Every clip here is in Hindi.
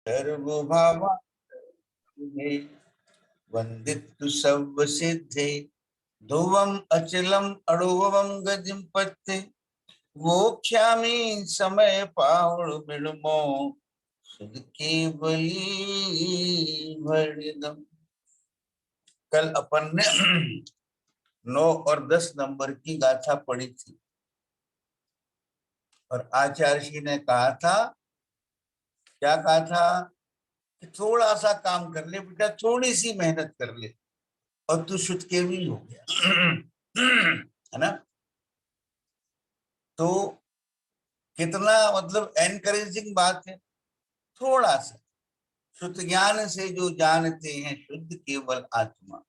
सर्वभावा वंदित सब सिद्धे ध्रुवम अचलम अड़ुवम गतिम पत्ते वोक्ष्यामि समय पावड़ बिड़मो सुध केवली वर्णिदम। कल अपन ने 9 और 10 नंबर की गाथा पढ़ी थी और आचार्य जी ने कहा था, क्या कहा था कि थोड़ा सा काम कर ले बेटा, थोड़ी सी मेहनत कर ले और तू शुद्ध केवली हो गया। है ना? तो कितना मतलब एनकरेजिंग बात है। थोड़ा सा शुद्ध ज्ञान से जो जानते हैं शुद्ध केवल आत्मा।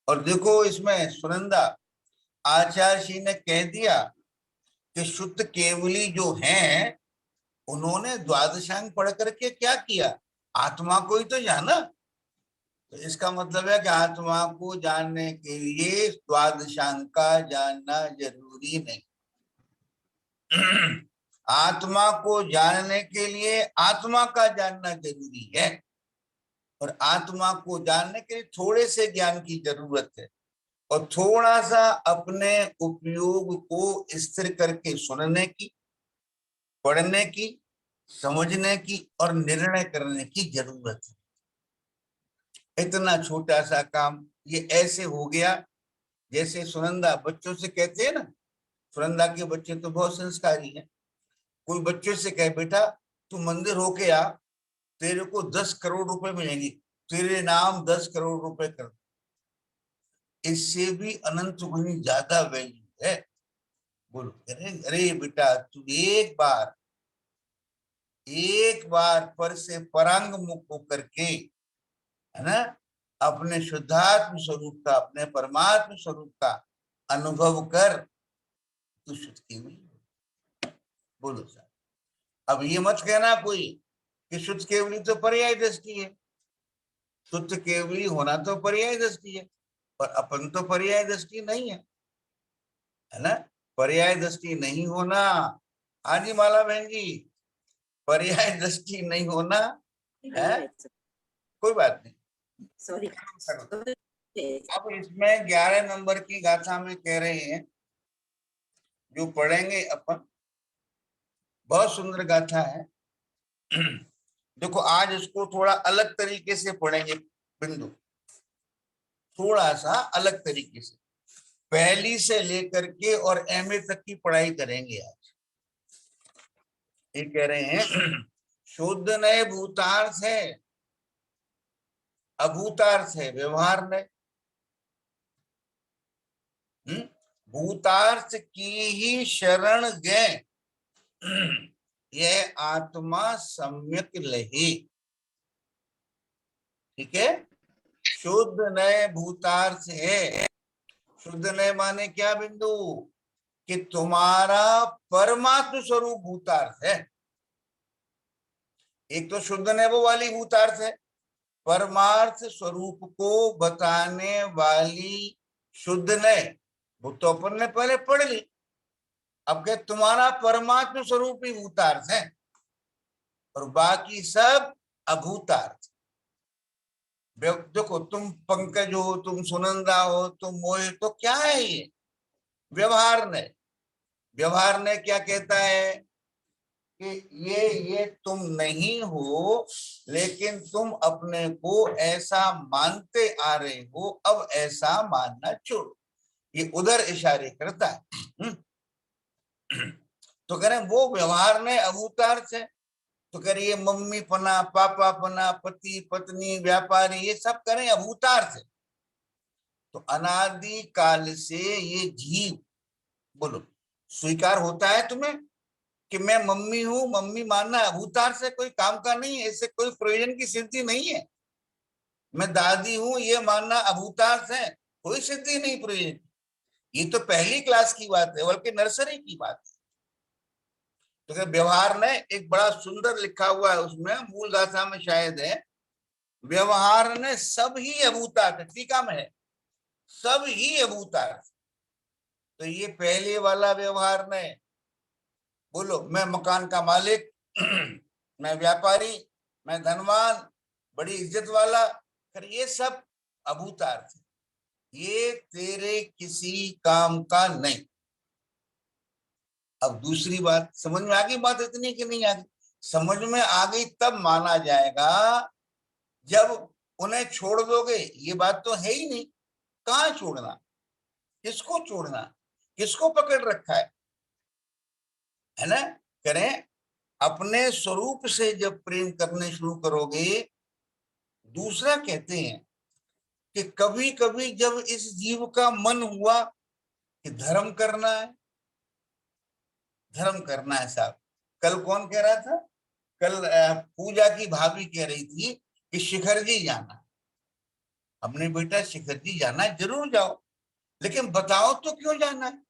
और देखो इसमें सुनंदा आचार्य जी ने कह दिया कि शुद्ध केवली जो हैं उन्होंने द्वादशांग पढ़ करके क्या किया, आत्मा को ही तो जाना। तो इसका मतलब है कि आत्मा को जानने के लिए द्वादशांग का जानना जरूरी नहीं। आत्मा को जानने के लिए आत्मा का जानना जरूरी है और आत्मा को जानने के लिए थोड़े से ज्ञान की जरूरत है और थोड़ा सा अपने उपयोग को स्थिर करके सुनने की, पढ़ने की, समझने की और निर्णय करने की जरूरत है। इतना छोटा सा काम ये ऐसे हो गया जैसे सुनंदा बच्चों से कहते हैं ना, सुनंदा के बच्चे तो बहुत संस्कारी हैं। कोई बच्चे से कहे बेटा तू मंदिर होके आ, तेरे को 10 करोड़ रुपए मिलेंगे, तेरे नाम 10 करोड़ रुपए कर। इससे भी अनंत गुनी ज्यादा वैल्यू है। बोलो अरे अरे बेटा तू एक बार पर से परांग मुख होकर के, है ना, अपने शुद्धात्म स्वरूप का, अपने परमात्म स्वरूप का अनुभव कर, तू शुद्ध केवली। बोलो सर, अब ये मत कहना कोई कि शुद्ध केवली तो पर्याय दृष्टि है। शुद्ध केवली होना तो पर्याय दृष्टि है और अपन तो पर्याय दृष्टि नहीं है ना? पर्याय दृष्टि नहीं होना, हाँ जी माला बहन जी, पर्याय दृष्टि नहीं होना है, कोई बात नहीं, सॉरी। अब इसमें 11 नंबर की गाथा में कह रहे हैं जो पढ़ेंगे अपन, बहुत सुंदर गाथा है। देखो आज इसको थोड़ा अलग तरीके से पढ़ेंगे, बिंदु थोड़ा सा अलग तरीके से, पहली से लेकर के और एमए तक की पढ़ाई करेंगे आज। ये कह रहे हैं शुद्ध नए भूतार्थ है, अभूतार्थ है, व्यवहार में भूतार्थ की ही शरण गए, यह आत्मा सम्यक लही। ठीक है, शुद्ध नए भूतार्थ है। शुद्ध नए माने क्या बिंदु, कि तुम्हारा परमात्म स्वरूप भूतार्थ है। एक तो शुद्ध नए वो वाली भूतार्थ है, परमार्थ स्वरूप को बताने वाली शुद्ध नए, वो तो अपन ने पहले पढ़ ली। अब क्या तुम्हारा परमात्म स्वरूप ही भूतार्थ है और बाकी सब अभूतार्थ। देखो तुम पंकज हो, तुम सुनंदा हो, तुम मोहित, तो क्या है ये व्यवहार ने। व्यवहार ने क्या कहता है कि ये तुम नहीं हो, लेकिन तुम अपने को ऐसा मानते आ रहे हो, अब ऐसा मानना छोड़ो। ये उधर इशारे करता है। तो कह रहे वो व्यवहार में अभूतार्थ है। तो कह रही है मम्मी पना, पापा पना, पति पत्नी, व्यापारी, ये सब करें अभूतार्थ है। तो अनादि काल से ये जीव, बोलो स्वीकार होता है तुम्हें कि मैं मम्मी हूं, मम्मी मानना अभूतार्थ से कोई काम का नहीं है, इससे कोई प्रयोजन की सिद्धि नहीं है। मैं दादी हूं ये मानना अभूतार्थ है, कोई सिद्धि नहीं प्रयोजन। ये तो पहली क्लास की बात है, बल्कि नर्सरी की बात है। तो व्यवहार ने एक बड़ा सुंदर लिखा हुआ है, उसमें मूल गाथा में शायद है, व्यवहार ने सब ही अभूतार्थ, टीका में है सब ही अभूतार्थ। तो ये पहले वाला व्यवहार ने, बोलो मैं मकान का मालिक, मैं व्यापारी, मैं धनवान, बड़ी इज्जत वाला, फिर ये सब अभूतार्थ है, ये तेरे किसी काम का नहीं। अब दूसरी बात समझ में आ गई, बात इतनी कि नहीं आ गई? समझ में आ गई तब माना जाएगा जब उन्हें छोड़ दोगे। ये बात तो है ही नहीं, कहाँ छोड़ना, किसको छोड़ना, किसको पकड़ रखा है ना? करें, अपने स्वरूप से जब प्रेम करने शुरू करोगे। दूसरा कहते हैं कि कभी कभी जब इस जीव का मन हुआ कि धर्म करना है, धर्म करना है साहब। कल कौन कह रहा था? कल पूजा की भाभी कह रही थी कि शिखर जी जाना। हमने बेटा शिखर जी जाना है, जरूर जाओ, लेकिन बताओ तो क्यों जाना है?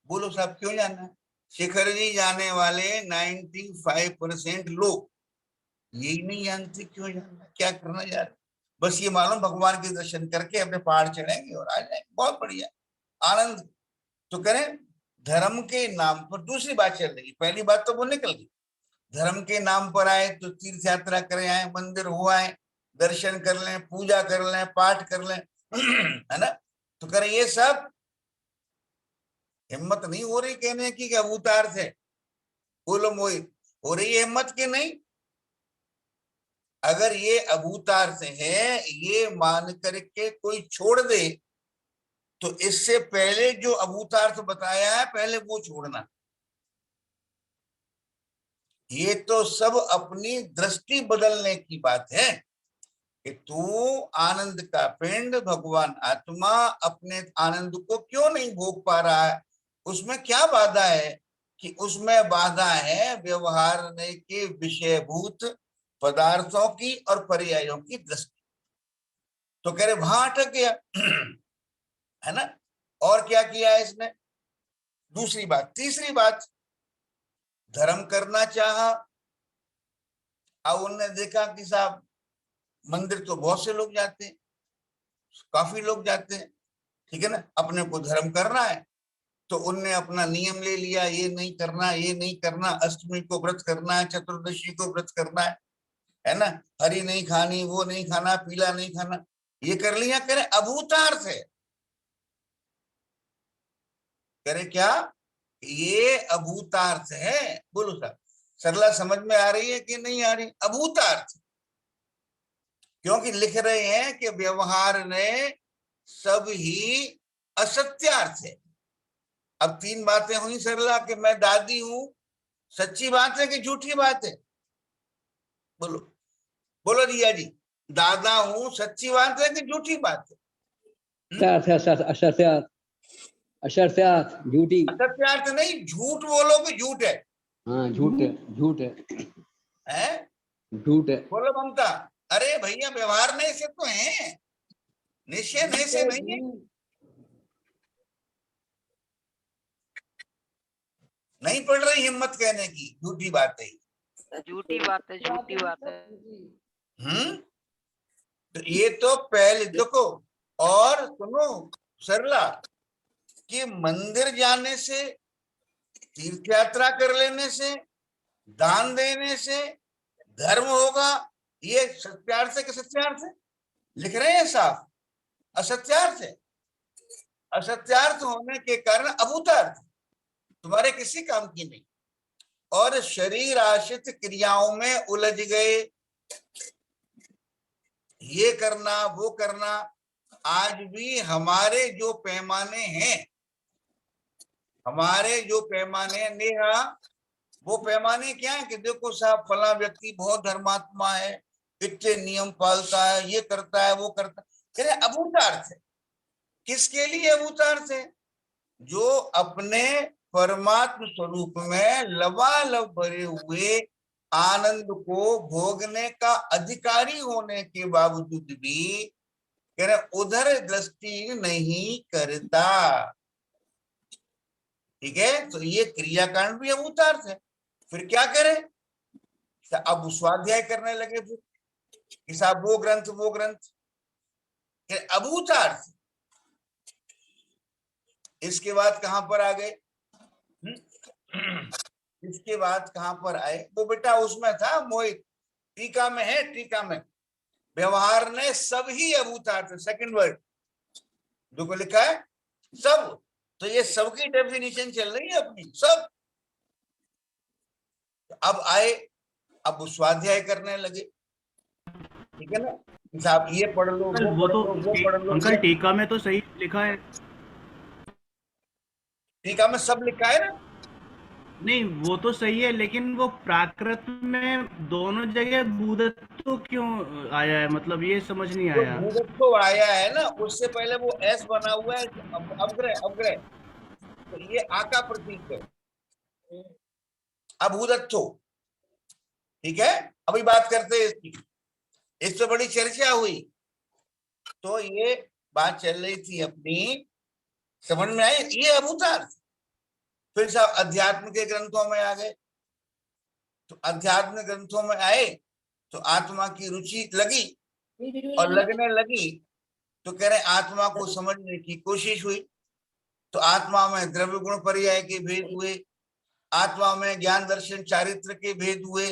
बोलो साहब, क्यों जाना है? शिखर जी जाने वाले 95% लोग यही नहीं जानते क्यों जाना है, क्या करना जा रहे। बस ये मालूम भगवान के दर्शन करके अपने पहाड़ चढ़ेंगे और आ जाएंगे, बहुत बढ़िया आनंद। तो करें, धर्म के नाम पर दूसरी बात चल रही, पहली बात तो वो निकल गई। धर्म के नाम पर आए तो तीर्थ यात्रा करें, आए मंदिर हो आए, दर्शन कर लें, पूजा कर लें, पाठ कर लें है ना? तो करें, ये सब हिम्मत नहीं हो रही कहने की कि अवतार से बोलो मोहित, हो रही है हिम्मत की नहीं? अगर ये अभूतार से है, ये मान करके कोई छोड़ दे, तो इससे पहले जो अभूतार्थ बताया है पहले वो छोड़ना। ये तो सब अपनी दृष्टि बदलने की बात है कि तू आनंद का पिंड, भगवान आत्मा, अपने आनंद को क्यों नहीं भोग पा रहा है? उसमें क्या बाधा है? कि उसमें बाधा है व्यवहार के विषयभूत पदार्थों की और पर्यायों की दृष्टि। तो कह रहे वहां अटक गया है ना? और क्या किया है इसने? दूसरी बात, तीसरी बात, धर्म करना चाहा। अब उनने देखा कि साहब मंदिर तो बहुत से लोग जाते हैं, काफी लोग जाते हैं, ठीक है ना, अपने को धर्म करना है। तो उनने अपना नियम ले लिया, ये नहीं करना, ये नहीं करना, अष्टमी को व्रत करना है, चतुर्दशी को व्रत करना है ना, हरी नहीं खानी, वो नहीं खाना, पीला नहीं खाना, ये कर लिया। करे अभूतार्थ है, करे क्या? ये अभूतार्थ है। बोलो साहब, सरला समझ में आ रही है कि नहीं आ रही? अभूतार्थ, क्योंकि लिख रहे हैं कि व्यवहार ने सब ही असत्यार्थ है। अब तीन बातें हुई सरला, कि मैं दादी हूं, सच्ची बात है कि झूठी बात है? बोलो, बोलो रिया जी, दादा हूं सच्ची बात है कि झूठी बात है? असत्यार्थ झूठी। असत्यार्थ नहीं, झूठ बोलो कि झूठ है? हाँ झूठ है, झूठ है, हैं? झूठ है। बोलो ममता। अरे भैया, व्यवहार नहीं से तो है, निश्चय नहीं से नहीं है। नहीं पड़ रही हिम्मत कहने की झूठी बात है, झूठी बात है, झूठी बात है। तो ये तो पहले देखो। और सुनो सरला, कि मंदिर जाने से, तीर्थ यात्रा कर लेने से, दान देने से धर्म होगा, ये सत्यार्थ है कि सत्यार्थ है? लिख रहे हैं साफ, असत्यार्थ है। असत्यार्थ होने के कारण अभूतार्थ, तुम्हारे किसी काम की नहीं। और शरीर आश्रित क्रियाओं में उलझ गए, ये करना वो करना। आज भी हमारे जो पैमाने हैं, हमारे जो पैमाने हैं नेहा, वो पैमाने क्या है कि देखो साहब फला व्यक्ति बहुत धर्मात्मा है, इतने नियम पालता है, ये करता है वो करता है। अभूतार्थ है। किसके लिए अभूतार्थ है? जो अपने परमात्म स्वरूप में लबालब भरे हुए आनंद को भोगने का अधिकारी होने के बावजूद भी कह रहे उधर दृष्टि नहीं करता। ठीक है, तो ये क्रियाकांड भी अभूतार्थ है। फिर क्या करें? अब स्वाध्याय करने लगे, फिर कि साहब वो ग्रंथ वो ग्रंथ, अभूतार्थ। इसके बाद कहां पर आ गए? इसके बाद कहां पर आए वो बेटा, उसमें था मोहित, टीका में है, टीका में व्यवहार ने सब ही अभूतार्थ, सेकंड वर्ड जो को लिखा है सब, तो ये सबकी डेफिनेशन चल रही है अपनी सब। अब आए, अब वो स्वाध्याय करने लगे, ठीक है ना, साहब ये पढ़ लो, अंकल वो वो पढ़ तो लो, वो पढ़ लो, अंकल टीका में तो सही लिखा है। टीका में सब लिखा है ना। नहीं वो तो सही है, लेकिन वो प्राकृत में दोनों जगह भूतत्व क्यों आया है, मतलब ये समझ नहीं जो आया। भूतत्व आया है ना, उससे पहले वो एस बना हुआ है, अवग्रह, अवग्रह, तो ये आ का प्रतीक है, अभूतत्व, ठीक है। अभी बात करते हैं इसकी, इस पे बड़ी चर्चा हुई, तो ये बात चल रही थी अपनी, समझ में आई ये अभूतार्थ। फिर सब अध्यात्म के ग्रंथों में आ गए, तो अध्यात्म ग्रंथों में आए तो आत्मा की रुचि लगी, और लगने लगी तो कह रहे आत्मा को समझने की कोशिश हुई, तो आत्मा में द्रव्य गुण पर्याय के भेद हुए, आत्मा में ज्ञान दर्शन चारित्र के भेद हुए,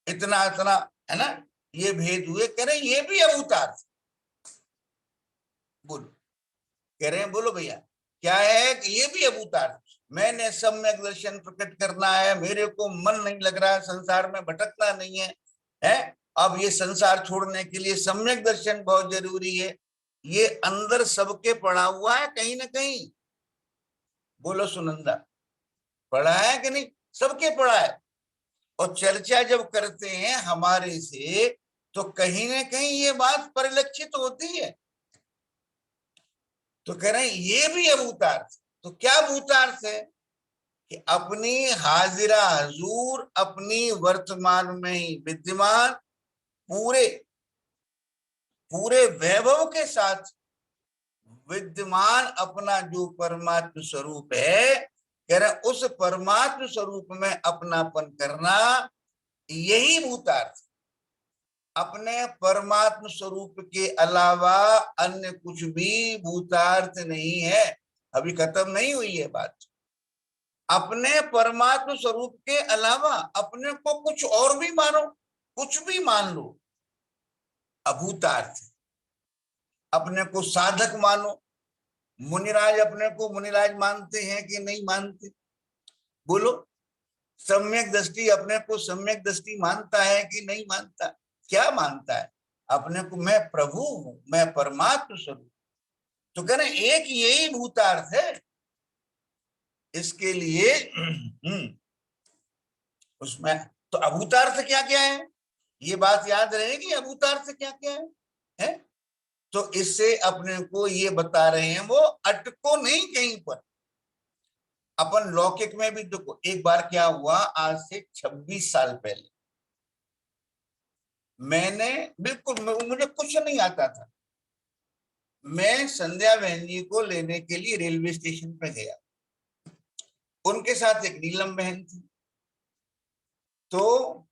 इतना इतना, है ना, ये भेद हुए, कह रहे ये भी अभूतार्थ। बोलो, कह रहे हैं बोलो भैया क्या है कि ये भी अभूतार्थ, मैंने सम्यक दर्शन प्रकट करना है, मेरे को मन नहीं लग रहा, संसार में भटकना नहीं है, है, अब ये संसार छोड़ने के लिए सम्यक दर्शन बहुत जरूरी है, ये अंदर सबके पड़ा हुआ है कहीं ना कहीं। बोलो सुनंदा, पड़ा है कि नहीं, सबके पड़ा है। और चर्चा जब करते हैं हमारे से तो कहीं ना कहीं ये बात परिलक्षित होती है, तो कह रहे हैं ये भी अभूतार्थ। तो क्या भूतार्थ है कि अपनी हाजिरा हजूर, अपनी वर्तमान में ही विद्यमान, पूरे पूरे वैभव के साथ विद्यमान अपना जो परमात्म स्वरूप है, कह रहे उस परमात्म स्वरूप में अपनापन करना, यही भूतार्थ। अपने परमात्म स्वरूप के अलावा अन्य कुछ भी भूतार्थ नहीं है। अभी खत्म नहीं हुई है बात। अपने परमात्म स्वरूप के अलावा अपने को कुछ और भी मानो, कुछ भी मान लो, अभूतार्थ। अपने को साधक मानो, मुनिराज अपने को मुनिराज मानते हैं कि नहीं मानते, बोलो। सम्यक दृष्टि अपने को सम्यक दृष्टि मानता है कि नहीं मानता, क्या मानता है अपने को, मैं प्रभु हूं, मैं परमात्म स्वरूप। तो कह रहे एक यही भूतार्थ है। इसके लिए उसमें तो अभूतार्थ क्या क्या है, ये बात याद रहेगी, अभूतार्थ क्या क्या है? तो इससे अपने को ये बता रहे हैं वो अटको नहीं कहीं पर। अपन लौकिक में भी देखो, एक बार क्या हुआ, आज से 26 साल पहले मैंने बिल्कुल, मुझे कुछ नहीं आता था, मैं संध्या बहन जी को लेने के लिए रेलवे स्टेशन पे गया, उनके साथ एक नीलम बहन थी, तो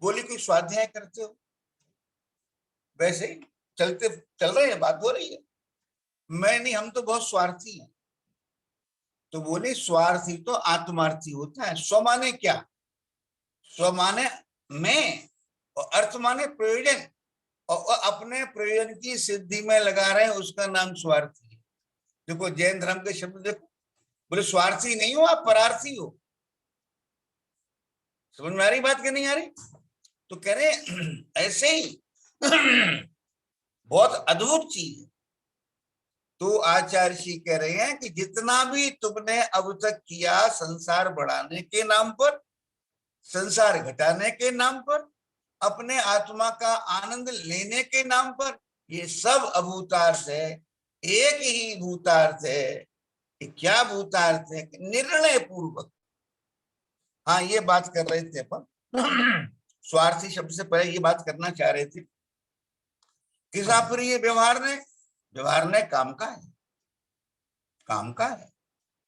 बोली कोई स्वाध्याय करते हो? वैसे ही चलते चल रहे हैं, बात हो रही है, मैं नहीं, हम तो बहुत स्वार्थी हैं। तो बोले स्वार्थी तो आत्मार्थी होता है। स्व माने क्या, स्व माने मैं, और अर्थ माने प्रयोजन, और अपने प्रयोजन की सिद्धि में लगा रहे हैं, उसका नाम स्वार्थी है। देखो जैन धर्म के शब्द देखो, बोले स्वार्थी नहीं हो आप, परार्थी हो। समझ में आ रही बात कि नहीं आ रही? तो कह रहे ऐसे ही बहुत अद्भुत चीज है। तो आचार्य जी कह रहे हैं कि जितना भी तुमने अब तक किया संसार बढ़ाने के नाम पर, संसार घटाने के नाम पर, अपने आत्मा का आनंद लेने के नाम पर, ये सब अभूतार्थ है। एक ही भूतार्थ है कि क्या भूतार्थ है, निर्णय पूर्वक। हाँ ये बात कर रहे थे अपन स्वार्थी शब्द से पहले ये बात करना चाह रहे थे, किस पर ये व्यवहार ने काम का है, काम का है,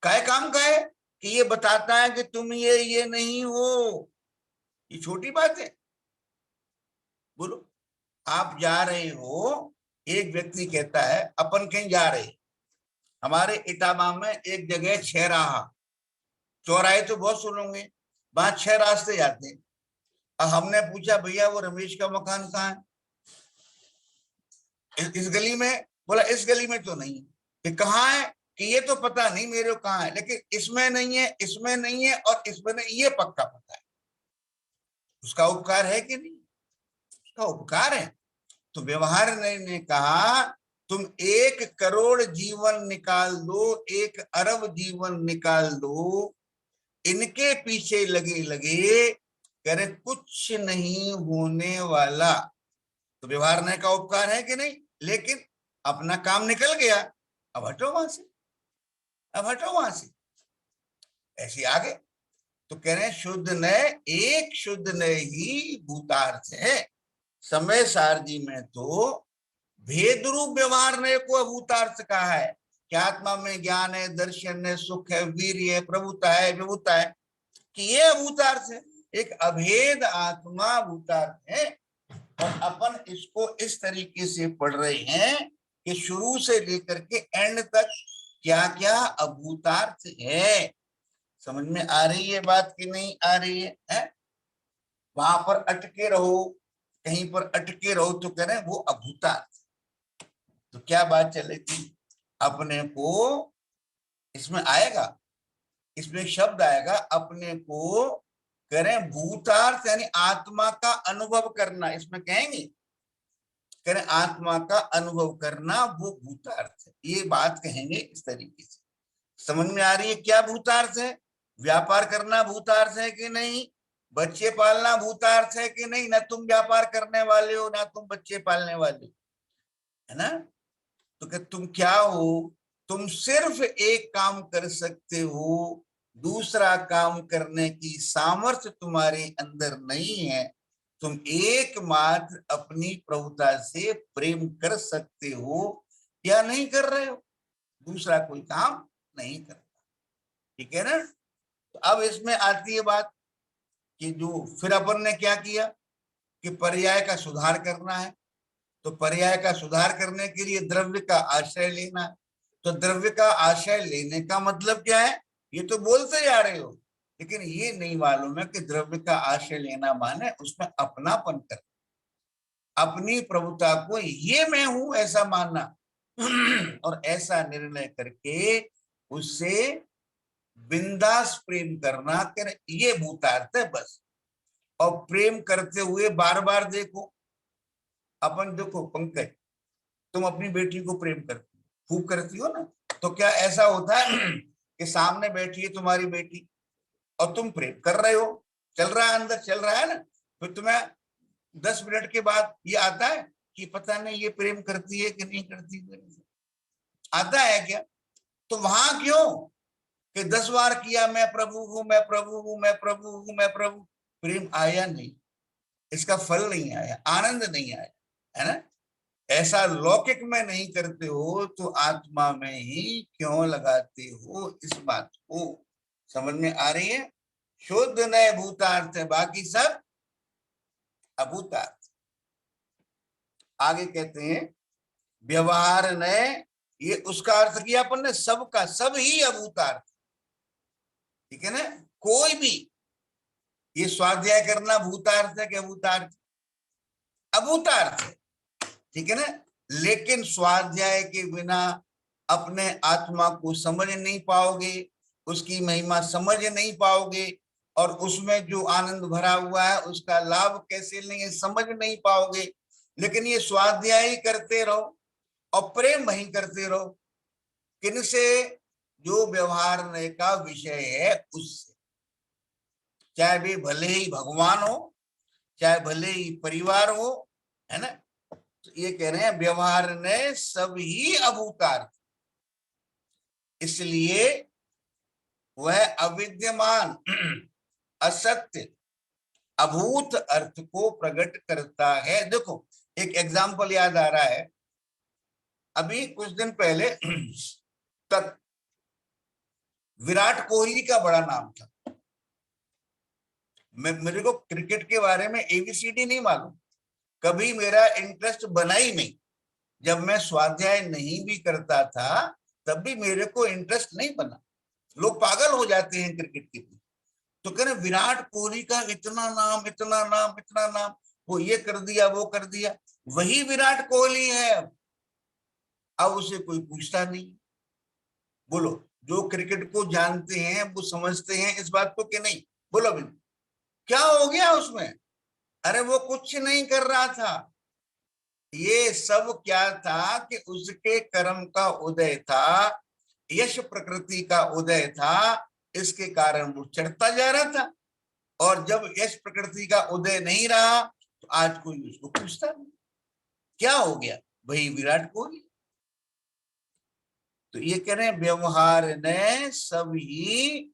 काय काम का है कि ये बताता है कि तुम ये नहीं हो। ये छोटी बात है। बोलो, आप जा रहे हो, एक व्यक्ति कहता है अपन कहीं जा रहे, हमारे इटावा में एक जगह 6 राह, चौराहे तो बहुत सुनोगे, वहां 6 रास्ते जाते हैं। अब हमने पूछा भैया वो रमेश का मकान कहाँ है? इस गली में। बोला इस गली में तो नहीं है। ये कहाँ है? कि ये तो पता नहीं मेरे को कहाँ है, लेकिन इसमें नहीं है, इसमें नहीं है और इसमें नहीं, ये पक्का पता है। उसका उपकार है कि नहीं? उसका उपकार है। तो व्यवहार ने कहा तुम 1 करोड़ जीवन निकाल दो, 1 अरब जीवन निकाल दो, इनके पीछे लगे लगे करे कुछ नहीं होने वाला। तो व्यवहार ने का उपकार है कि नहीं? लेकिन अपना काम निकल गया, अब हटो वहां से, अब हटो वहां से, ऐसे आगे। तो कह रहे हैं शुद्ध न एक शुद्ध न ही भूतार्थ है। समय सारजी में तो भेद रूप व्यवहार ने को अभूतार्थ कहा है कि आत्मा में ज्ञान है, दर्शन है, सुख है, वीर्य है, प्रभुता है, विभुता है, कि ये अभूतार्थ है। एक अभेद आत्मा भूतार्थ है। और अपन इसको इस तरीके से पढ़ रहे हैं कि शुरू से लेकर के एंड तक क्या क्या अभूतार्थ है। समझ में आ रही है बात कि नहीं आ रही है? वहां पर अटके रहो, कहीं पर अटके रहो तो कह रहे हैं वो अभूतार्थ। तो क्या बात चले थी? अपने को इसमें आएगा, इसमें शब्द आएगा अपने को करें भूतार्थ, यानी आत्मा का अनुभव करना। इसमें कहेंगे करें आत्मा का अनुभव करना, वो भूतार्थ है। ये बात कहेंगे इस तरीके से। समझ में आ रही है क्या भूतार्थ है? व्यापार करना भूतार्थ है कि नहीं? बच्चे पालना भूतार्थ है कि नहीं? ना तुम व्यापार करने वाले हो, ना तुम बच्चे पालने वाले हो, है ना? तो कि तुम क्या हो? तुम सिर्फ एक काम कर सकते हो, दूसरा काम करने की सामर्थ्य तुम्हारे अंदर नहीं है। तुम एकमात्र अपनी प्रभुता से प्रेम कर सकते हो या नहीं कर रहे हो, दूसरा कोई काम नहीं करता। ठीक है ना? तो अब इसमें आती है बात कि जो फिर अपन ने क्या किया कि पर्याय का सुधार करना है। तो पर्याय का सुधार करने के लिए द्रव्य का आश्रय लेना है। तो द्रव्य का आश्रय लेने का मतलब क्या है? ये तो बोलते जा रहे हो, लेकिन ये नहीं मालूम है कि द्रव्य का आश्रय लेना माने उसमें अपनापन करना, अपनी प्रभुता को ये मैं हूं ऐसा मानना और ऐसा निर्णय करके उससे बिंदास प्रेम करना, कर ये भूतार्थ है बस। और प्रेम करते हुए बार बार देखो, अपन देखो पंकज, तुम अपनी बेटी को प्रेम करती हो, खूब करती हो ना, तो क्या ऐसा होता है कि सामने बैठी है तुम्हारी बेटी और तुम प्रेम कर रहे हो, चल रहा है अंदर, चल रहा है ना, फिर तुम्हें 10 मिनट के बाद ये आता है कि पता नहीं ये प्रेम करती है कि नहीं करती, आता है क्या? तो वहां क्यों कि 10 बार किया मैं प्रभु हूं, मैं प्रभु हूं, मैं प्रभु हूं, मैं प्रभु, प्रेम आया नहीं, इसका फल नहीं आया, आनंद नहीं आया, है ना? ऐसा लौकिक में नहीं करते हो तो आत्मा में ही क्यों लगाते हो? इस बात को समझ में आ रही है? शुद्ध नए भूतार्थ है, बाकी सब अभूतार्थ। आगे कहते हैं व्यवहार नए, ये उसका अर्थ किया अपन ने सबका, सब ही अभूतार्थ। ठीक है ना? कोई भी, ये स्वाध्याय करना भूतार्थ है कि अभूतार्थ? अभूतार्थ है। ठीक है ना? लेकिन स्वाध्याय के बिना अपने आत्मा को समझ नहीं पाओगे, उसकी महिमा समझ नहीं पाओगे, और उसमें जो आनंद भरा हुआ है उसका लाभ कैसे लेंगे समझ नहीं पाओगे। लेकिन ये स्वाध्याय ही करते रहो और प्रेम वही करते रहो, किनसे? जो व्यवहार का विषय है उससे, चाहे वे भले ही भगवान हो, चाहे भले ही परिवार हो, है ना? तो ये कह रहे हैं व्यवहार ने सब ही अभूतार्थ, इसलिए वह अविद्यमान असत्य अभूत अर्थ को प्रकट करता है। देखो एक एग्जाम्पल याद आ रहा है, अभी कुछ दिन पहले तक विराट कोहली का बड़ा नाम था। मेरे को क्रिकेट के बारे में एबीसीडी नहीं मालूम, कभी मेरा इंटरेस्ट बना ही नहीं। जब मैं स्वाध्याय नहीं भी करता था तब भी मेरे को इंटरेस्ट नहीं बना। लोग पागल हो जाते हैं क्रिकेट के लिए, तो कह रहे विराट कोहली का इतना नाम, इतना नाम, इतना नाम, वो ये कर दिया, वो कर दिया, वही विराट कोहली है। अब उसे कोई पूछता नहीं। बोलो, जो क्रिकेट को जानते हैं वो समझते हैं इस बात को कि नहीं? बोलो भी, क्या हो गया उसमें? अरे वो कुछ नहीं कर रहा था, ये सब क्या था कि उसके कर्म का उदय था, यश प्रकृति का उदय था, इसके कारण वो चढ़ता जा रहा था। और जब यश प्रकृति का उदय नहीं रहा तो आज कोई उसको पूछता नहीं। क्या हो गया? वही विराट कोहली। तो ये कह रहे हैं व्यवहार ने सब ही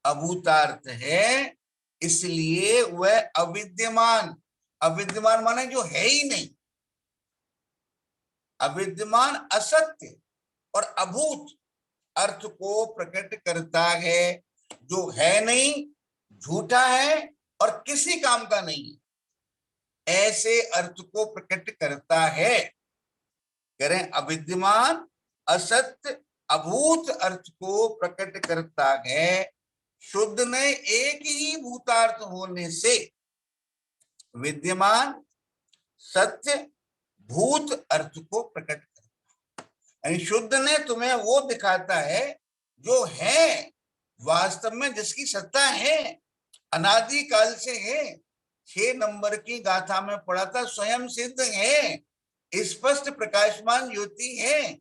अभूतार्थ है, इसलिए वह अविद्यमान, अविद्यमान माने जो है ही नहीं, अविद्यमान असत्य और अभूत अर्थ को प्रकट करता है। जो है नहीं, झूठा है और किसी काम का नहीं है, ऐसे अर्थ को प्रकट करता है। कह रहे हैं अविद्यमान असत्य अभूत अर्थ को प्रकट करता है। शुद्ध ने एक ही भूतार्थ होने से विद्यमान सत्य भूत अर्थ को प्रकट करता है। यानी शुद्ध ने तुम्हें वो दिखाता है जो है, वास्तव में जिसकी सत्ता है, अनादि काल से है। 6 नंबर की गाथा में पढ़ा था, स्वयं सिद्ध है, स्पष्ट प्रकाशमान ज्योति है,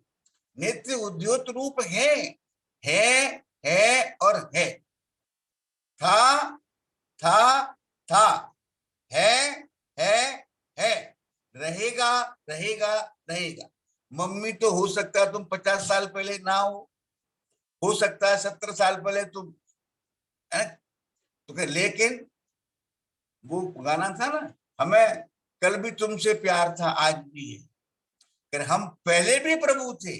नित्य उद्योत रूप है और है। था था, है, रहेगा रहेगा रहेगा। मम्मी तो हो सकता है तुम 50 साल पहले ना हो सकता है 70 साल पहले तुम तो, लेकिन वो गाना था ना, हमें कल भी तुमसे प्यार था आज भी है। हम पहले भी प्रभु थे,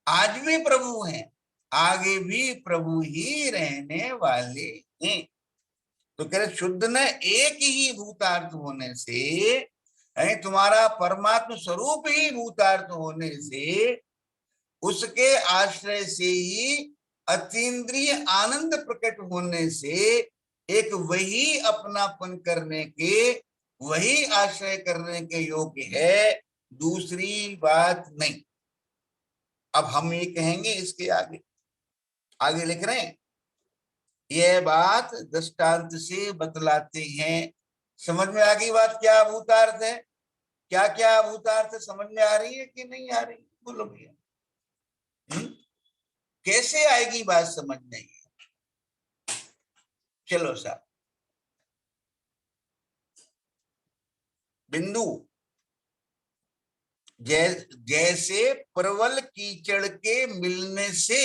आज भी प्रभु हैं, आगे भी प्रभु ही रहने वाले हैं। तो कह रहे शुद्ध ने एक ही भूतार्थ होने से, तुम्हारा परमात्म स्वरूप ही भूतार्थ होने से, उसके आश्रय से ही अतीन्द्रिय आनंद प्रकट होने से एक वही अपनापन करने के, वही आश्रय करने के योग्य है, दूसरी बात नहीं। अब हम ये कहेंगे इसके आगे लिख रहे हैं, यह बात दृष्टांत से बतलाते हैं। समझ में आ गई बात? क्या भूतार्थ है, क्या क्या भूतार्थ समझ में आ रही है कि नहीं आ रही? बोलो भैया, कैसे आएगी बात समझ नहीं? चलो साहब, बिंदु, जैसे परवल कीचड़ के मिलने से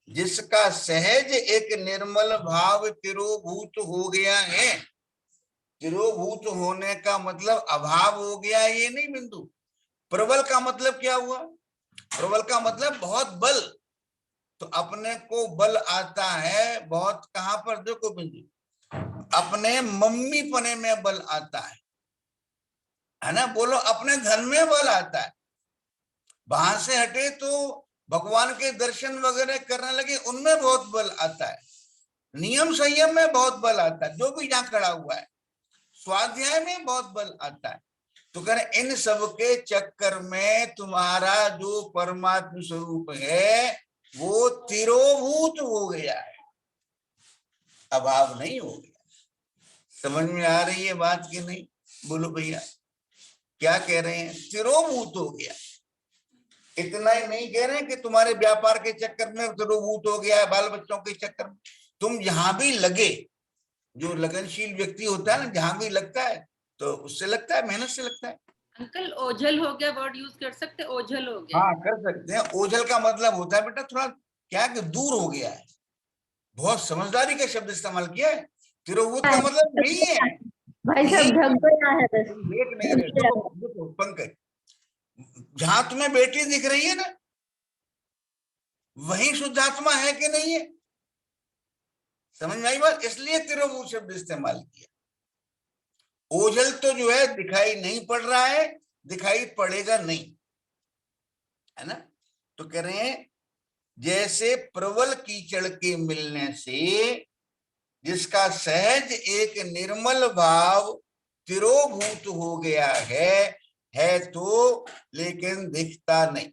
जिसका सहज एक निर्मल भाव तिरोभूत हो गया है, तिरोभूत होने का मतलब अभाव हो गया, ये नहीं बिंदु। प्रबल का मतलब क्या हुआ? प्रबल का मतलब बहुत बल। तो अपने को बल आता है बहुत, कहां पर? देखो बिंदु, अपने मम्मी पने में बल आता है ना? बोलो, अपने धन में बल आता है। वहां से हटे तो भगवान के दर्शन वगैरह करने लगे, उनमें बहुत बल आता है। नियम संयम में बहुत बल आता है, जो भी जहां खड़ा हुआ है। स्वाध्याय में बहुत बल आता है। तो कह रहे इन सब के चक्कर में तुम्हारा जो परमात्म स्वरूप है वो तिरोभूत हो गया है, अभाव नहीं हो गया। समझ में आ रही है बात कि नहीं? बोलो भैया, क्या कह रहे हैं? तिरोभूत हो गया। इतना ही नहीं कह रहे हैं कि तुम्हारे व्यापार के चक्कर में तिरोभूत हो गया है, बाल बच्चों के चक्कर में। तुम जहां भी लगे, जो लगनशील व्यक्ति होता है ना, जहां भी लगता है तो उससे लगता है, मेहनत से लगता है। अंकल ओझल हो गया, वर्ड यूज कर सकते? ओझल हो गया। हाँ, कर सकते हैं। ओझल का मतलब होता है बेटा थोड़ा क्या कि दूर हो गया है। बहुत समझदारी का शब्द इस्तेमाल किया है। तिरोभूत का मतलब नहीं है भाई साहब ढक गया है बस। एक नहीं है। देखो पंकज, जहां तुम्हें बेटी दिख रही है ना, वही शुद्धात्मा है कि नहीं है? समझ में आई बात? इसलिए तिरोभूत शब्द इस्तेमाल किया। ओझल तो जो है दिखाई नहीं पड़ रहा है, दिखाई पड़ेगा नहीं, है ना? तो कह रहे हैं जैसे प्रबल कीचड़ के मिलने से जिसका सहज एक निर्मल भाव तिरोभूत हो गया है तो, लेकिन दिखता नहीं,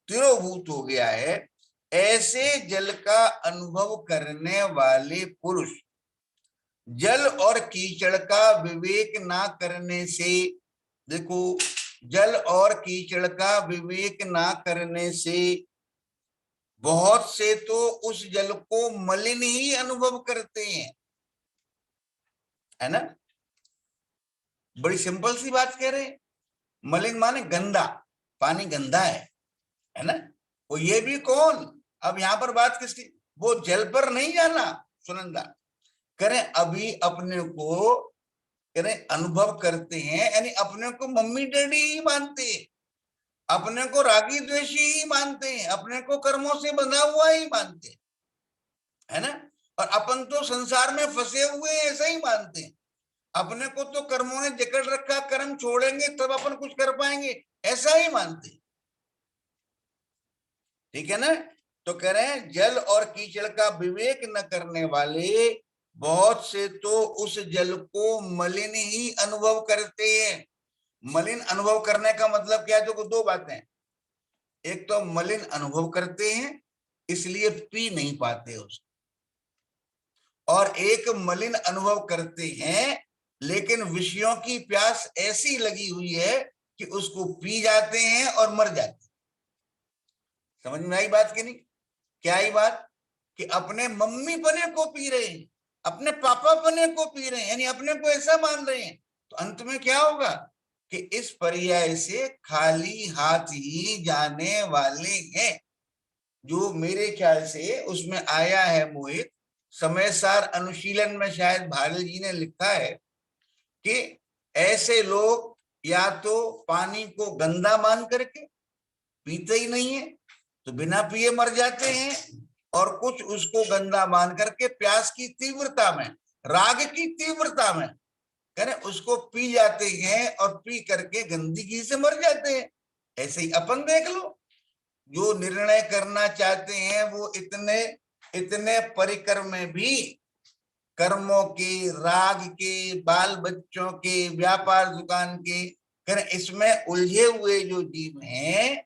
तिरोभूत हो गया है। ऐसे जल का अनुभव करने वाले पुरुष जल और कीचड़ का विवेक ना करने से, देखो, जल और कीचड़ का विवेक ना करने से बहुत से तो उस जल को मलिन ही अनुभव करते हैं, है ना। बड़ी सिंपल सी बात कह रहे हैं। मलिन माने गंदा, पानी गंदा है ना। वो ये भी कौन, अब यहाँ पर बात किसकी, वो जल पर नहीं जाना सुनंदा, करें अभी अपने को करें अनुभव करते हैं, यानी अपने को मम्मी डैडी ही मानते हैं, अपने को रागी द्वेषी ही मानते हैं, अपने को कर्मों से बंधा हुआ ही मानते हैं, है ना। और अपन तो संसार में फंसे हुए ऐसा ही मानते हैं, अपने को तो कर्मों ने जकड़ रखा, कर्म छोड़ेंगे तब अपन कुछ कर पाएंगे, ऐसा ही मानते हैं। ठीक है ना। तो कह रहे हैं जल और कीचड़ का विवेक न करने वाले बहुत से तो उस जल को मलिन ही अनुभव करते हैं। मलिन अनुभव करने का मतलब क्या है, जो दो बातें, एक तो मलिन अनुभव करते हैं इसलिए पी नहीं पाते उसको, और एक मलिन अनुभव करते हैं लेकिन विषयों की प्यास ऐसी लगी हुई है कि उसको पी जाते हैं और मर जाते हैं। समझ में आई बात कि नहीं? क्या आई बात कि अपने मम्मी पने को पी रहे हैं, अपने पापा पने को पी रहे हैं, यानी अपने को ऐसा मान रहे हैं, तो अंत में क्या होगा कि इस पर्याय से खाली हाथ ही जाने वाले हैं। जो मेरे ख्याल से उसमें आया है मोहित, समय सार अनुशीलन में शायद भागल जी ने लिखा है कि ऐसे लोग या तो पानी को गंदा मान करके पीते ही नहीं है तो बिना पिए मर जाते हैं, और कुछ उसको गंदा मान करके प्यास की तीव्रता में, राग की तीव्रता में करें उसको पी जाते हैं और पी करके गंदगी से मर जाते हैं। ऐसे ही अपन देख लो, जो निर्णय करना चाहते हैं वो इतने इतने परिकर में भी कर्मों के, राग के, बाल बच्चों के, व्यापार दुकान के, करें इसमें उलझे हुए जो जीव हैं,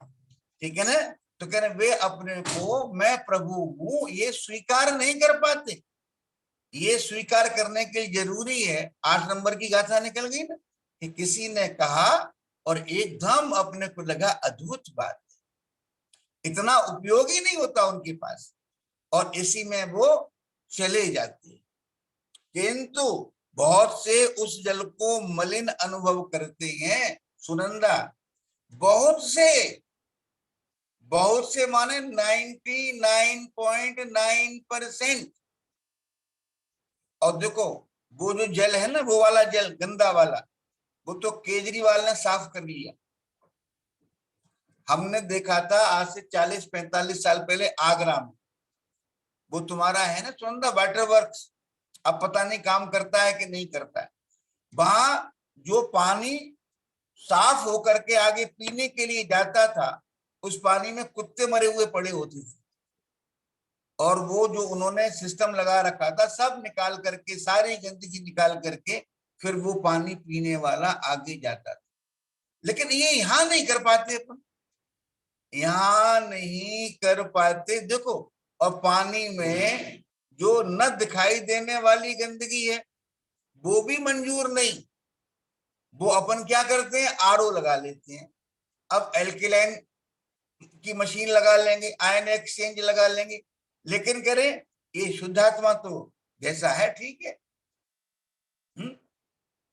ठीक है ना, तो कह रहे वे अपने को मैं प्रभु हूं ये स्वीकार नहीं कर पाते। ये स्वीकार करने के लिए जरूरी है, 8 नंबर की गाथा निकल गई ना, कि किसी ने कहा और एकदम अपने को लगा अद्भुत बात, इतना उपयोगी नहीं होता उनके पास, और इसी में वो चले जाते हैं। किंतु बहुत से उस जल को मलिन अनुभव करते हैं सुनंदा, बहुत से माने 99.9%। और देखो वो जो जल है ना, वो वाला जल गंदा वाला, वो तो केजरीवाल ने साफ कर लिया। हमने देखा था आज से 40-45 साल पहले आगरा में, वो तुम्हारा है ना सुनंदा वाटर वर्क्स, अब पता नहीं काम करता है कि नहीं करता है। वहां जो पानी साफ होकर के आगे पीने के लिए जाता था, उस पानी में कुत्ते मरे हुए पड़े होते थे, और वो जो उन्होंने सिस्टम लगा रखा था सब निकाल करके, सारी गंदगी निकाल करके फिर वो पानी पीने वाला आगे जाता था। लेकिन ये यहाँ नहीं कर पाते अपन, यहाँ नहीं कर पाते। देखो, और पानी में जो न दिखाई देने वाली गंदगी है वो भी मंजूर नहीं, वो अपन क्या करते हैं, आरओ लगा लेते हैं, अब एल्किलाइन की मशीन लगा लेंगे, आयन एक्सचेंज लगा लेंगे, लेकिन करें ये शुद्धात्मा तो जैसा है ठीक है,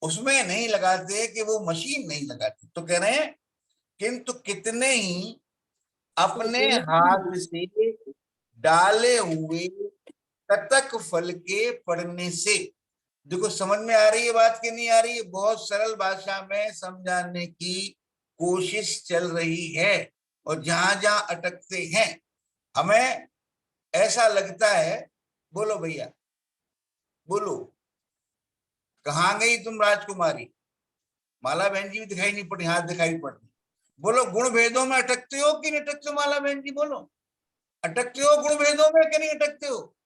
उसमें नहीं लगाते कि वो मशीन नहीं लगाती। तो कह रहे हैं किंतु कितने ही अपने हाथ से डाले हुए ततक फल के पड़ने से, देखो समझ में आ रही है बात कि नहीं आ रही है? बहुत सरल भाषा में समझाने की कोशिश चल रही है, और जहां जहां अटकते हैं हमें ऐसा लगता है, बोलो भैया बोलो, कहाँ गई तुम राजकुमारी? माला बहन जी भी दिखाई नहीं पड़ी, हाथ दिखाई पड़ती। बोलो गुण भेदों में अटकते हो कि नहीं अटकते हो? माला बहन जी बोलो, अटकते हो गुण भेदों में कि नहीं अटकते हो?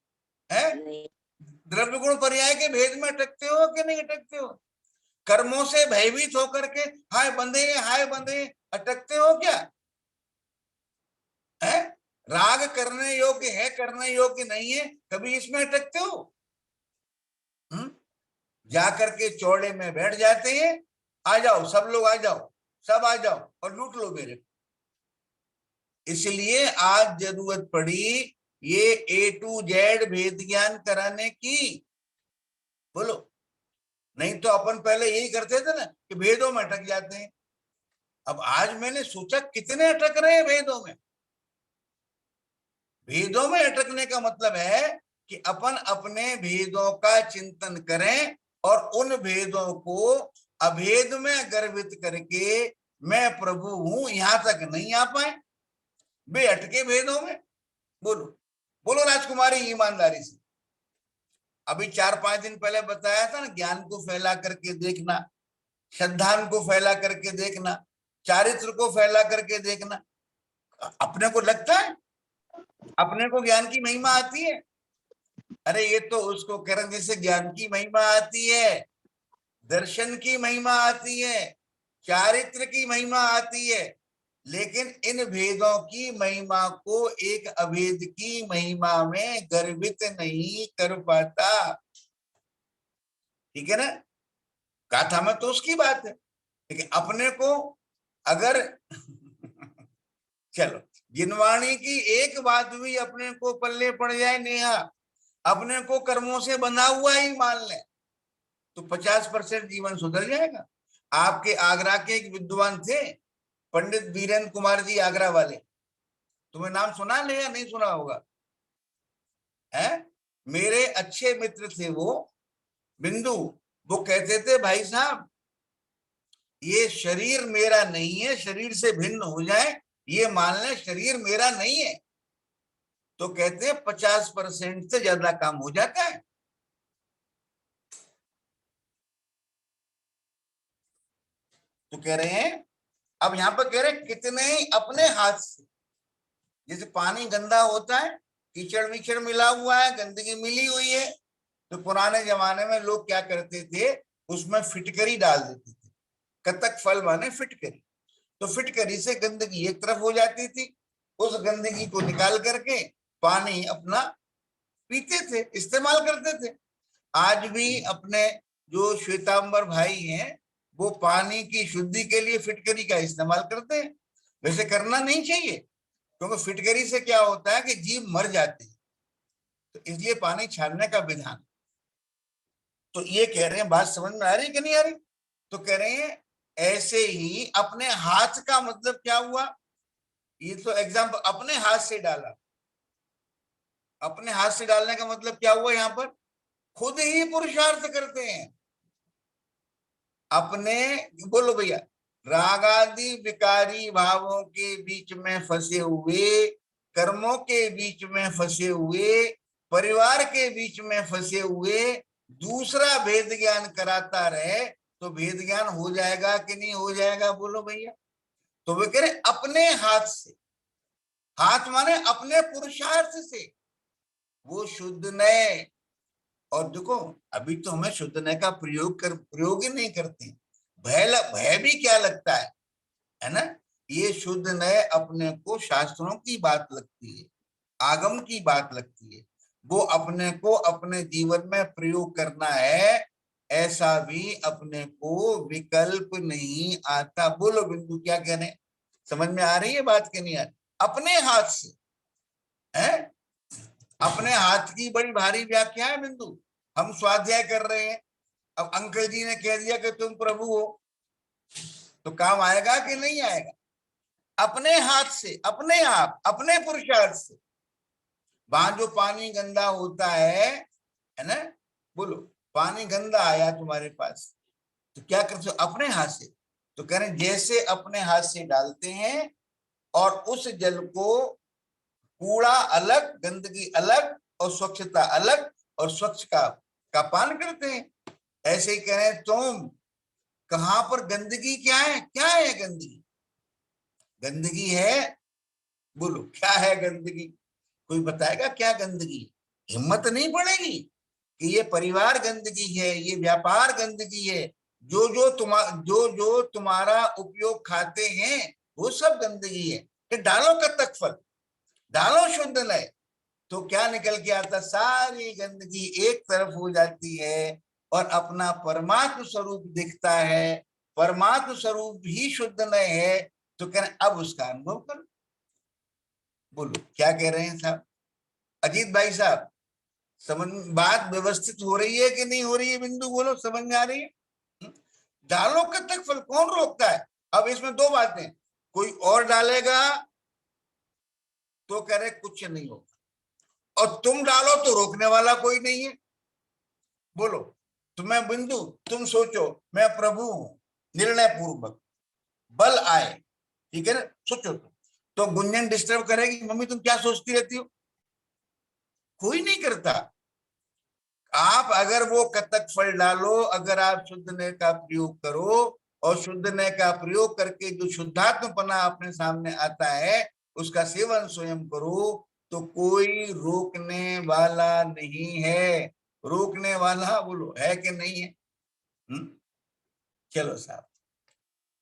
है द्रव्य गुण पर्याय के भेद में अटकते हो कि नहीं अटकते हो? कर्मों से भयभीत होकर के हाय बंधे अटकते हो क्या है? राग करने योग्य है, करने योग्य नहीं है, कभी इसमें अटकते हो? जाकर के चौड़े में बैठ जाते हैं, आ जाओ सब लोग, आ जाओ सब, आ जाओ और लूट लो मेरे। इसलिए आज जरूरत पड़ी ये A to Z भेद ज्ञान कराने की। बोलो, नहीं तो अपन पहले यही करते थे ना कि भेदों में अटक जाते हैं। अब आज मैंने सोचा कितने अटक रहे हैं भेदों में। भेदों में अटकने का मतलब है कि अपन अपने भेदों का चिंतन करें और उन भेदों को अभेद में गर्वित करके मैं प्रभु हूं यहां तक नहीं आ पाए, बे अटके भेदों में। बोलो बोलो राजकुमारी ईमानदारी से। अभी 4-5 दिन पहले बताया था ना, ज्ञान को फैला करके देखना, श्रद्धान को फैला करके देखना, चारित्र को फैला करके देखना। अपने को लगता है अपने को ज्ञान की महिमा आती है? अरे ये तो उसको करण जैसे ज्ञान की महिमा आती है, दर्शन की महिमा आती है, चारित्र की महिमा आती है, लेकिन इन भेदों की महिमा को एक अभेद की महिमा में गर्वित नहीं कर पाता। ठीक है ना? गाथा में तो उसकी बात है, लेकिन अपने को अगर चलो जिनवाणी की एक बात भी अपने को पल्ले पड़ जाए नेहा, अपने को कर्मों से बंधा हुआ ही मान ले, तो 50% जीवन सुधर जाएगा। आपके आगरा के एक विद्वान थे पंडित वीरेंद्र कुमार जी, आगरा वाले, तुम्हें नाम सुना ले या नहीं सुना होगा? है, मेरे अच्छे मित्र थे वो, बिंदु। वो कहते थे भाई साहब ये शरीर मेरा नहीं है, शरीर से भिन्न हो जाए ये मान लें शरीर मेरा नहीं है, तो कहते हैं 50% से ज्यादा काम हो जाता है। तो कह रहे हैं, अब यहां पर कह रहे हैं कितने ही अपने हाथ से, जैसे पानी गंदा होता है, कीचड़ विचड़ मिला हुआ है, गंदगी मिली हुई है, तो पुराने जमाने में लोग क्या करते थे, उसमें फिटकरी डाल देते थे। कतक फल माने फिटकरी, तो फिटकरी से गंदगी एक तरफ हो जाती थी, उस गंदगी को निकाल करके पानी अपना पीते थे, इस्तेमाल करते थे। आज भी अपने जो श्वेतांबर भाई हैं वो पानी की शुद्धि के लिए फिटकरी का इस्तेमाल करते हैं। वैसे करना नहीं चाहिए, क्योंकि फिटकरी से क्या होता है कि जीव मर जाते हैं, तो इसलिए पानी छानने का विधान। तो ये कह रहे हैं, बात समझ में आ रही है कि नहीं आ रही? तो कह रहे हैं ऐसे ही अपने हाथ का मतलब क्या हुआ, ये तो एग्जाम्पल अपने हाथ से डाला, अपने हाथ से डालने का मतलब क्या हुआ, यहाँ पर खुद ही पुरुषार्थ करते हैं अपने। बोलो भैया, रागादि विकारी भावों के बीच में फंसे हुए, कर्मों के बीच में फंसे हुए, परिवार के बीच में फंसे हुए दूसरा भेद ज्ञान कराता रहे तो भेद ज्ञान हो जाएगा कि नहीं हो जाएगा? बोलो भैया। तो वे कह रहे अपने हाथ से, हाथ माने अपने पुरुषार्थ से वो शुद्ध नए। और देखो अभी तो हमें शुद्ध नए का प्रयोग ही नहीं करते, भय भी क्या लगता है ना? ये शुद्ध नए अपने को शास्त्रों की बात लगती है, आगम की बात लगती है, वो अपने को अपने जीवन में प्रयोग करना है, ऐसा भी अपने को विकल्प नहीं आता। बोलो बिंदु क्या कहने, समझ में आ रही है बात कि नहीं आ रही? अपने हाथ से है, अपने हाथ की बड़ी भारी व्याख्या है बिंदु। हम स्वाध्याय कर रहे हैं, अब अंकल जी ने कह दिया कि तुम प्रभु हो, तो काम आएगा कि नहीं आएगा? अपने हाथ से, अपने आप, अपने पुरुषार्थ से। वहां जो पानी गंदा होता है ना, बोलो पानी गंदा आया तुम्हारे पास, तो क्या करते हो? अपने हाथ से। तो कह रहे जैसे अपने हाथ से डालते हैं और उस जल को, कूड़ा अलग, गंदगी अलग और स्वच्छता अलग, और स्वच्छ का पान करते हैं, ऐसे ही कह रहे तुम कहां पर गंदगी क्या है? क्या है गंदगी? गंदगी है, बोलो क्या है गंदगी? कोई बताएगा क्या गंदगी? हिम्मत नहीं पड़ेगी। कि ये परिवार गंदगी है, ये व्यापार गंदगी है, जो तुम्हारा उपयोग खाते हैं वो सब गंदगी है। तो डालो कतक फल, डालो शुद्ध नय, तो क्या निकल के आता, सारी गंदगी एक तरफ हो जाती है और अपना परमात्म स्वरूप दिखता है। परमात्म स्वरूप ही शुद्ध नय है, तो कह रहे अब उसका अनुभव करो। बोलो क्या कह रहे हैं साहब, अजीत भाई साहब, समझ बात व्यवस्थित हो रही है कि नहीं हो रही है? बिंदु बोलो, समझ में आ रही है? डालो कब तक फल, कौन रोकता है? अब इसमें दो बातें, कोई और डालेगा तो कह रहे कुछ नहीं होगा, और तुम डालो तो रोकने वाला कोई नहीं है। बोलो, तुम्हें बिंदु, तुम सोचो मैं प्रभु हूं, निर्णय पूर्वक बल आए, ठीक है ना, सोचो तो गुंजन डिस्टर्ब करेगी, मम्मी तुम क्या सोचती रहती हो? कोई नहीं करता। आप अगर वो कतक फल डालो, अगर आप शुद्ध नय का प्रयोग करो और शुद्ध नय का प्रयोग करके जो शुद्धात्मपना अपने सामने आता है उसका सेवन स्वयं करो, तो कोई रोकने वाला नहीं है। रोकने वाला बोलो है कि नहीं है? चलो साहब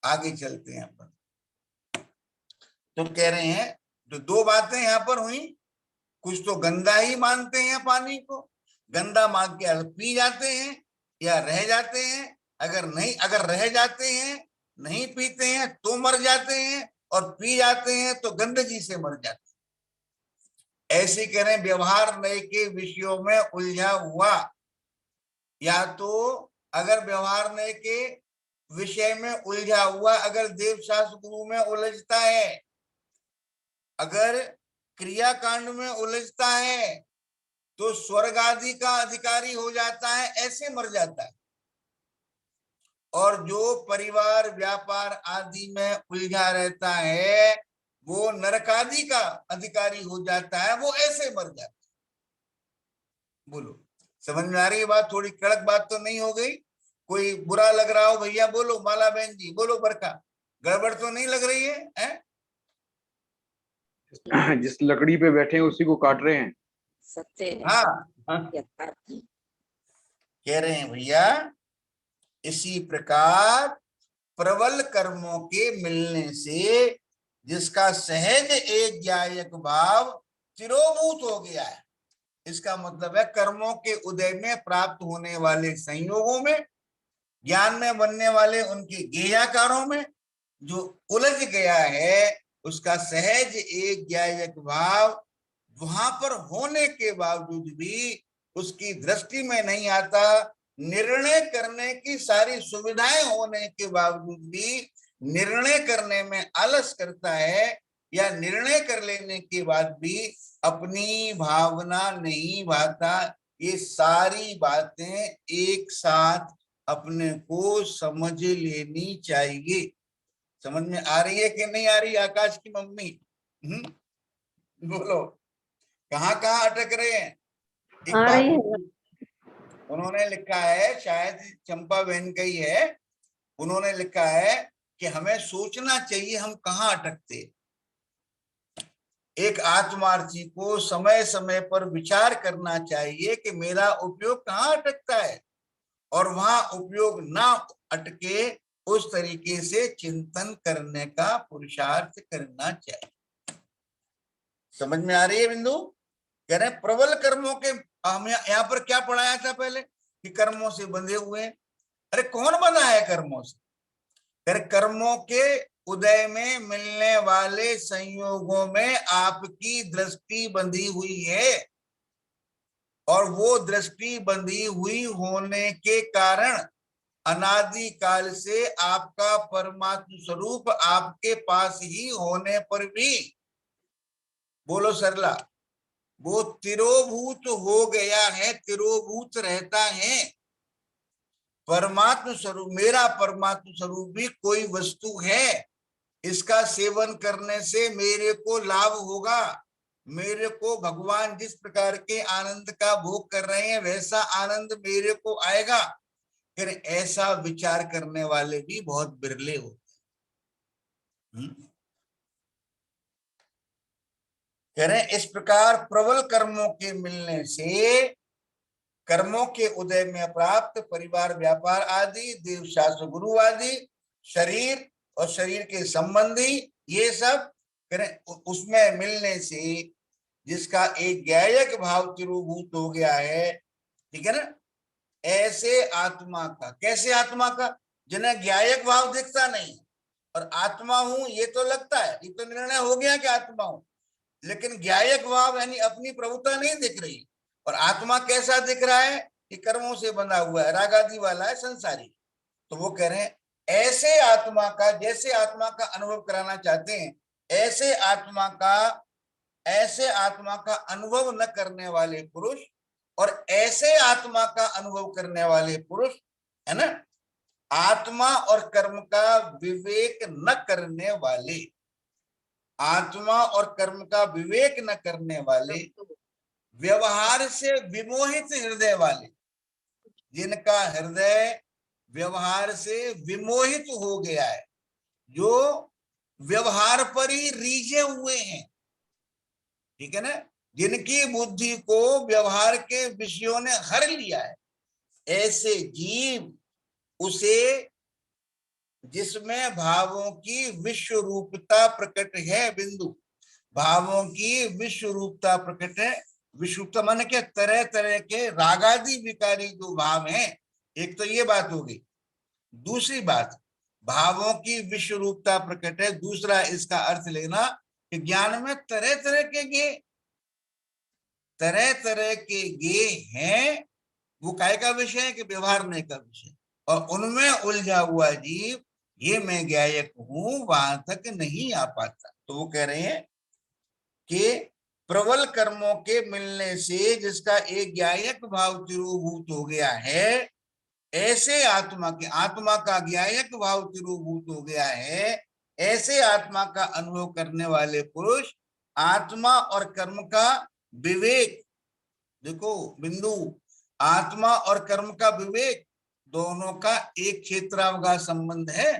आगे चलते हैं अपन। तो कह रहे हैं जो दो बातें यहां पर हुई, कुछ तो गंदा ही मानते हैं पानी को, गंदा मान के पी जाते हैं या रह जाते हैं। अगर रह जाते हैं, नहीं पीते हैं तो मर जाते हैं, और पी जाते हैं तो गंदगी से मर जाते हैं। ऐसे करें व्यवहार नय के विषयों में उलझा हुआ, या तो अगर व्यवहार नय के विषय में उलझा हुआ, अगर देव शास्त्र गुरु में उलझता है, अगर क्रियाकांड में उलझता है, तो स्वर्ग आदि का अधिकारी हो जाता है, ऐसे मर जाता है। और जो परिवार व्यापार आदि में उलझा रहता है वो नरक आदि का अधिकारी हो जाता है, वो ऐसे मर जाता है। बोलो समझ में आ रही है बात? थोड़ी कड़क बात तो नहीं हो गई? कोई बुरा लग रहा हो भैया बोलो, माला बहन जी बोलो, बरका गड़बड़ तो नहीं लग रही है? जिस लकड़ी पे बैठे हैं उसी को काट रहे हैं। सत्य है। हाँ, कह रहे हैं भैया इसी प्रकार प्रबल कर्मों के मिलने से जिसका सहज एक ज्ञायक भाव चिरोभूत हो गया है, इसका मतलब है कर्मों के उदय में प्राप्त होने वाले संयोगों में, ज्ञान में बनने वाले उनके गेयाकारों में जो उलझ गया है, उसका सहज एक ज्ञायक भाव वहां पर होने के बावजूद भी उसकी दृष्टि में नहीं आता। निर्णय करने की सारी सुविधाएं होने के बावजूद भी निर्णय करने में आलस करता है, या निर्णय कर लेने के बाद भी अपनी भावना नहीं भाता। ये सारी बातें एक साथ अपने को समझ लेनी चाहिए। समझ में आ रही है कि नहीं आ रही आकाश की मम्मी? बोलो कहाँ कहाँ अटक रहे हैं? एक आ रही बात है। उन्होंने लिखा है, शायद चंपा बहन का ही है, उन्होंने लिखा है कि हमें सोचना चाहिए हम कहाँ अटकते। एक आत्मार्थी को समय समय पर विचार करना चाहिए कि मेरा उपयोग कहाँ अटकता है, और वहां उपयोग ना अटके उस तरीके से चिंतन करने का पुरुषार्थ करना चाहिए। समझ में आ रही है बिंदु? कह रहे प्रबल कर्मों के, हम यहाँ पर क्या पढ़ाया था पहले कि कर्मों से बंधे हुए हैं। अरे कौन बंधा है कर्मों से? कह रहे कर्मों के उदय में मिलने वाले संयोगों में आपकी दृष्टि बंधी हुई है, और वो दृष्टि बंधी हुई होने के कारण अनादि काल से आपका परमात्म स्वरूप आपके पास ही होने पर भी, बोलो सरला, वो तिरोभूत हो गया है, तिरोभूत रहता है। परमात्म स्वरूप, मेरा परमात्म स्वरूप भी कोई वस्तु है, इसका सेवन करने से मेरे को लाभ होगा, मेरे को भगवान जिस प्रकार के आनंद का भोग कर रहे हैं वैसा आनंद मेरे को आएगा। फिर ऐसा विचार करने वाले भी बहुत बिरले होते हैं। कह रहे इस प्रकार प्रबल कर्मों के मिलने से कर्मों के उदय में प्राप्त परिवार व्यापार आदि, देव शास्त्र गुरु आदि, शरीर और शरीर के संबंधी, ये सब करें उसमें मिलने से जिसका एक ज्ञायक भाव तिरोभूत हो गया है, ठीक है ना, ऐसे आत्मा का, कैसे आत्मा का, जिन्हें ज्ञायक भाव दिखता नहीं और आत्मा हूं ये तो लगता है, ये तो निर्णय हो गया कि आत्मा हूं, लेकिन ज्ञायक भाव यानी अपनी प्रभुता नहीं दिख रही। और आत्मा कैसा दिख रहा है कि कर्मों से बंधा हुआ है, रागादि वाला है, संसारी। तो वो कह रहे हैं ऐसे आत्मा का, जैसे आत्मा का अनुभव कराना चाहते हैं, ऐसे आत्मा का अनुभव न करने वाले पुरुष और ऐसे आत्मा का अनुभव करने वाले पुरुष, है ना, आत्मा और कर्म का विवेक न करने वाले, आत्मा और कर्म का विवेक न करने वाले, व्यवहार से विमोहित हृदय वाले, जिनका हृदय व्यवहार से विमोहित हो गया है, जो व्यवहार पर ही रीझे हुए हैं, ठीक है ना, जिनकी बुद्धि को व्यवहार के विषयों ने हर लिया है, ऐसे जीव उसे, जिसमें भावों की विश्व रूपता प्रकट है, बिंदु, भावों की विश्व रूपता प्रकट है। विश्वरूपता माने क्या, तरह तरह के रागादि विकारी जो भाव हैं, एक तो ये बात होगी। दूसरी बात, भावों की विश्व रूपता प्रकट है, दूसरा इसका अर्थ लेना कि ज्ञान में तरह तरह के गे हैं, वो काय का विषय है कि व्यवहारने का विषय, और उनमें उलझा हुआ जीव ये मैं ज्ञायक हूं वहां तक नहीं आ पाता। तो वो कह रहे हैं कि प्रबल कर्मों के मिलने से जिसका एक ज्ञायक भाव तिरोभूत हो गया है, ऐसे आत्मा का ज्ञायक भाव तिरोभूत हो गया है, ऐसे आत्मा का अनुभव करने वाले पुरुष आत्मा और कर्म का विवेक, देखो बिंदु, आत्मा और कर्म का विवेक दोनों का एक क्षेत्रावगाह संबंध है।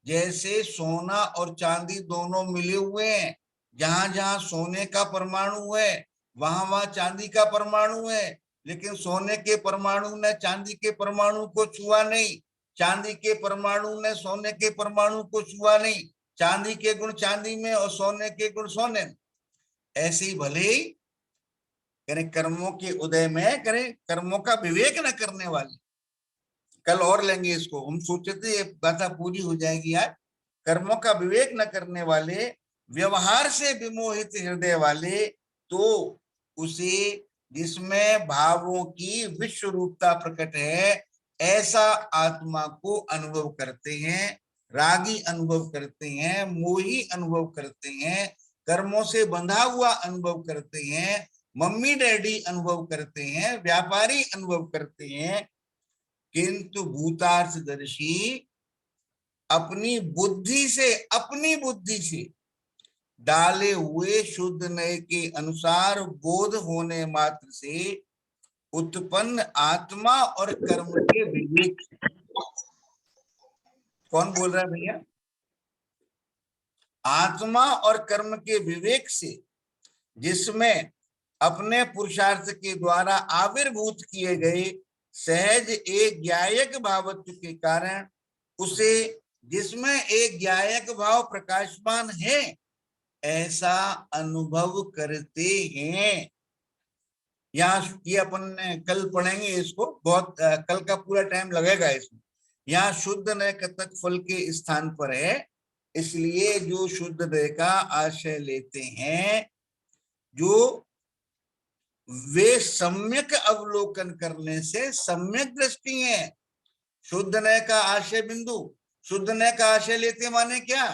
जैसे सोना और चांदी दोनों मिले हुए हैं, जहां जहां सोने का परमाणु है वहां वहां चांदी का परमाणु है, लेकिन सोने के परमाणु ने चांदी के परमाणु को छुआ नहीं, चांदी के परमाणु ने सोने के परमाणु को छुआ नहीं, चांदी के गुण चांदी में और सोने के गुण सोने में। ऐसे ही भले ही करें कर्मों के उदय में, करें कर्मों का विवेक न करने वाले, कल और लेंगे इसको, हम सोचे थे ये गाथा पूरी हो जाएगी आज। कर्मों का विवेक न करने वाले, व्यवहार से विमोहित हृदय वाले, तो उसे, जिसमें भावों की विश्व रूपता प्रकट है, ऐसा आत्मा को अनुभव करते हैं, रागी अनुभव करते हैं, मोही अनुभव करते हैं, कर्मों से बंधा हुआ अनुभव करते हैं, मम्मी डैडी अनुभव करते हैं, व्यापारी अनुभव करते हैं। किंतु भूतार्थदर्शी अपनी बुद्धि से डाले हुए शुद्ध नय के अनुसार बोध होने मात्र से उत्पन्न आत्मा और कर्म के विवेक, कौन बोल रहा है भैया, आत्मा और कर्म के विवेक से, जिसमें अपने पुरुषार्थ के द्वारा आविर्भूत किए गए सहज एक ज्ञायक भावत्व के कारण उसे, जिसमें एक ज्ञायक भाव प्रकाशमान है, ऐसा अनुभव करते हैं। यहाँ ये अपन कल पढ़ेंगे इसको, बहुत कल का पूरा टाइम लगेगा इसमें। यहाँ शुद्ध नय कतक फल के स्थान पर है, इसलिए जो शुद्ध नय का आशय लेते हैं, जो वे सम्यक अवलोकन करने से सम्यक दृष्टि है। शुद्ध नय का आशय बिंदु, शुद्ध नय का आशय लेते माने क्या,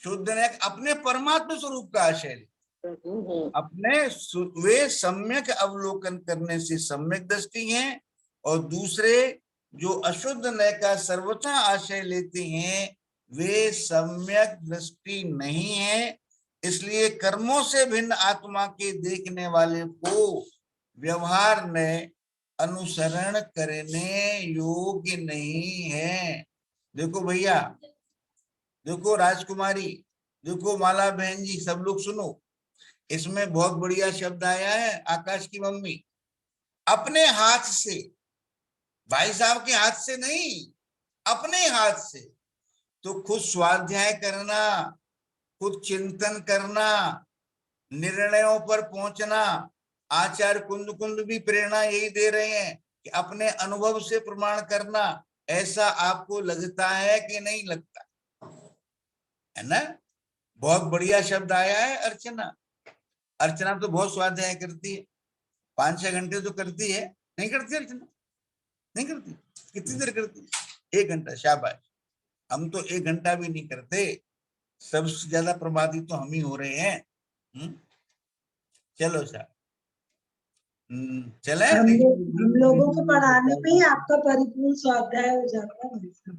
शुद्ध नय अपने परमात्मा स्वरूप का आशय ले, अपने वे सम्यक अवलोकन करने से सम्यक दृष्टि है, और दूसरे जो अशुद्ध नय का सर्वथा आशय लेते हैं वे सम्यक दृष्टि नहीं है। इसलिए कर्मों से भिन्न आत्मा के देखने वाले को व्यवहार में अनुसरण करने योग्य नहीं है। देखो भैया, देखो राजकुमारी, देखो माला बहन जी, सब लोग सुनो, इसमें बहुत बढ़िया शब्द आया है आकाश की मम्मी, अपने हाथ से, भाई साहब के हाथ से नहीं, अपने हाथ से। तो खुद स्वाध्याय करना, खुद चिंतन करना, निर्णयों पर पहुंचना। आचार्य कुंद कुंद भी प्रेरणा यही दे रहे हैं कि अपने अनुभव से प्रमाण करना। ऐसा आपको लगता है कि नहीं लगता है ना? बहुत बढ़िया शब्द आया है अर्चना। अर्चना तो बहुत स्वाध्याय करती है, 5-6 घंटे तो करती है। नहीं करती अर्चना? नहीं करती? कितनी देर करती? 1 घंटा। शाबाश। हम तो 1 घंटा भी नहीं करते। सबसे ज्यादा प्रमादी तो हम ही हो रहे हैं। चलो साहब, चले। हम लोगों को पढ़ाने में ही आपका परिपूर्ण स्वाध्याय हो जाता है भाई साहब।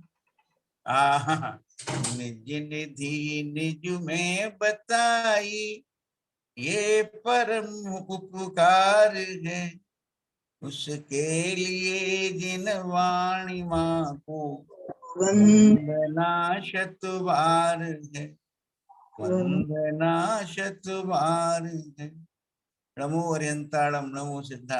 निज निधि निज में बताई, ये परम उपकार है, उसके लिए जिन वाणी माँ को वंदना शतबार है, वंदना शतबार है। नमो अरियंताणम, नमो सिद्धाणम।